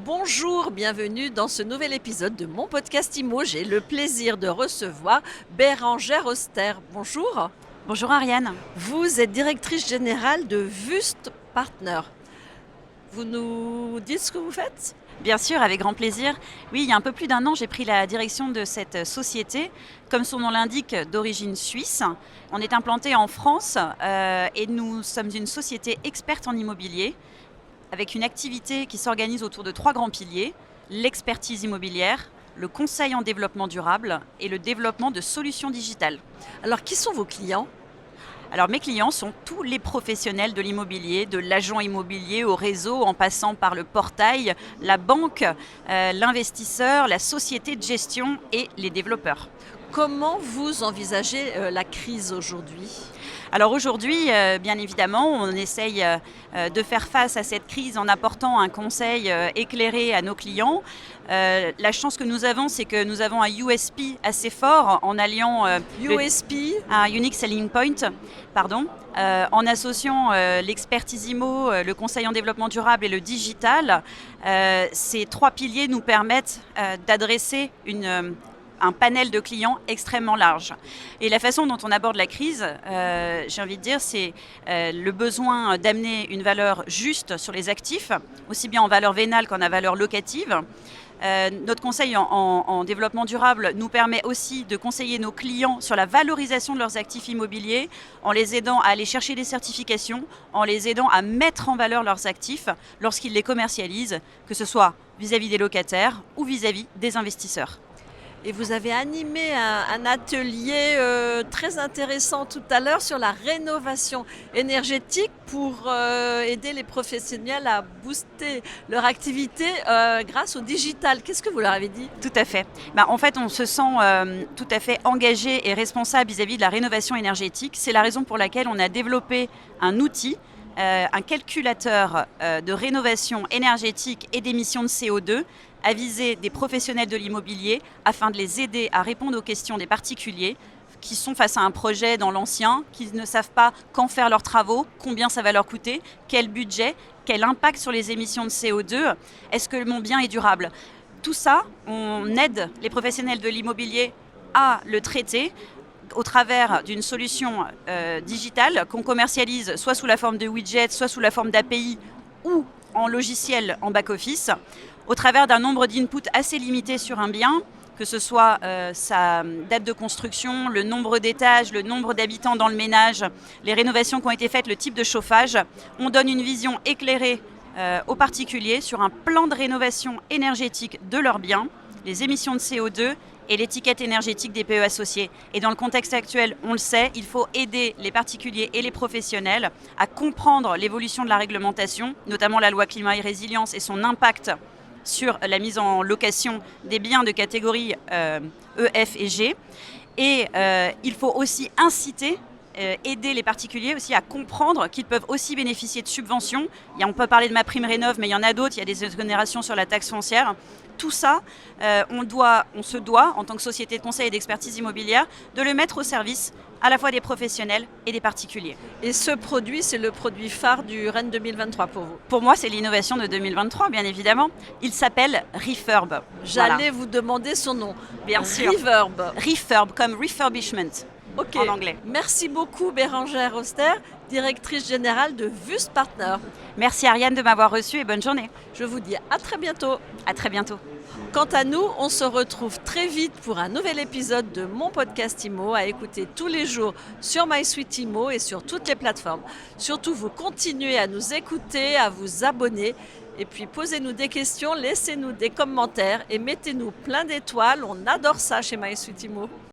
Bonjour, bienvenue dans ce nouvel épisode de mon podcast IMO. J'ai le plaisir de recevoir Bérangère Auster. Bonjour. Bonjour Ariane. Vous êtes directrice générale de Wüst Partner. Vous nous dites ce que vous faites ? Bien sûr, avec grand plaisir. Oui, il y a un peu plus d'un an, j'ai pris la direction de cette société. Comme son nom l'indique, d'origine suisse. On est implanté en France et nous sommes une société experte en immobilier avec une activité qui s'organise autour de 3 grands piliers, l'expertise immobilière, le conseil en développement durable et le développement de solutions digitales. Alors, qui sont vos clients ? Alors mes clients sont tous les professionnels de l'immobilier, de l'agent immobilier au réseau, en passant par le portail, la banque, l'investisseur, la société de gestion et les développeurs. Comment vous envisagez la crise aujourd'hui ? Alors aujourd'hui, bien évidemment, on essaye de faire face à cette crise en apportant un conseil éclairé à nos clients. La chance que nous avons, c'est que nous avons un USP assez fort en alliant un Unique Selling Point, en associant l'expertise IMO, le conseil en développement durable et le digital. Ces 3 piliers nous permettent d'adresser un panel de clients extrêmement large. Et la façon dont on aborde la crise, j'ai envie de dire, c'est le besoin d'amener une valeur juste sur les actifs, aussi bien en valeur vénale qu'en valeur locative. Notre conseil en développement durable nous permet aussi de conseiller nos clients sur la valorisation de leurs actifs immobiliers, en les aidant à aller chercher des certifications, en les aidant à mettre en valeur leurs actifs lorsqu'ils les commercialisent, que ce soit vis-à-vis des locataires ou vis-à-vis des investisseurs. Et vous avez animé un atelier très intéressant tout à l'heure sur la rénovation énergétique pour aider les professionnels à booster leur activité grâce au digital. Qu'est-ce que vous leur avez dit ? Tout à fait. En fait, on se sent tout à fait engagé et responsable vis-à-vis de la rénovation énergétique. C'est la raison pour laquelle on a développé un outil, un calculateur de rénovation énergétique et d'émissions de CO2 à viser des professionnels de l'immobilier afin de les aider à répondre aux questions des particuliers qui sont face à un projet dans l'ancien, qui ne savent pas quand faire leurs travaux, combien ça va leur coûter, quel budget, quel impact sur les émissions de CO2, est-ce que mon bien est durable ? Tout ça, on aide les professionnels de l'immobilier à le traiter au travers d'une solution digitale qu'on commercialise soit sous la forme de widgets, soit sous la forme d'API ou en logiciel en back-office, au travers d'un nombre d'inputs assez limité sur un bien, que ce soit sa date de construction, le nombre d'étages, le nombre d'habitants dans le ménage, les rénovations qui ont été faites, le type de chauffage. On donne une vision éclairée aux particuliers sur un plan de rénovation énergétique de leurs biens, les émissions de CO2 et l'étiquette énergétique des PE associés. Et dans le contexte actuel, on le sait, il faut aider les particuliers et les professionnels à comprendre l'évolution de la réglementation, notamment la loi climat et résilience et son impact sur la mise en location des biens de catégorie E, F et G. Et il faut aussi inciter, aider les particuliers aussi à comprendre qu'ils peuvent aussi bénéficier de subventions. On peut parler de MaPrimeRénov', mais il y en a d'autres, il y a des exonérations sur la taxe foncière. Tout ça, on se doit, en tant que société de conseil et d'expertise immobilière, de le mettre au service à la fois des professionnels et des particuliers. Et ce produit, c'est le produit phare du Rennes 2023 pour vous ? Pour moi, c'est l'innovation de 2023, bien évidemment. Il s'appelle Refurb. J'allais vous demander son nom. Bien sûr. Refurb, comme refurbishment. Ok. En anglais. Merci beaucoup Bérangère Auster, directrice générale de Wüst Partner. Merci Ariane de m'avoir reçue et bonne journée. Je vous dis à très bientôt. À très bientôt. Quant à nous, on se retrouve très vite pour un nouvel épisode de mon podcast IMO à écouter tous les jours sur MySuite IMO et sur toutes les plateformes. Surtout, vous continuez à nous écouter, à vous abonner et puis posez-nous des questions, laissez-nous des commentaires et mettez-nous plein d'étoiles. On adore ça chez MySuite IMO.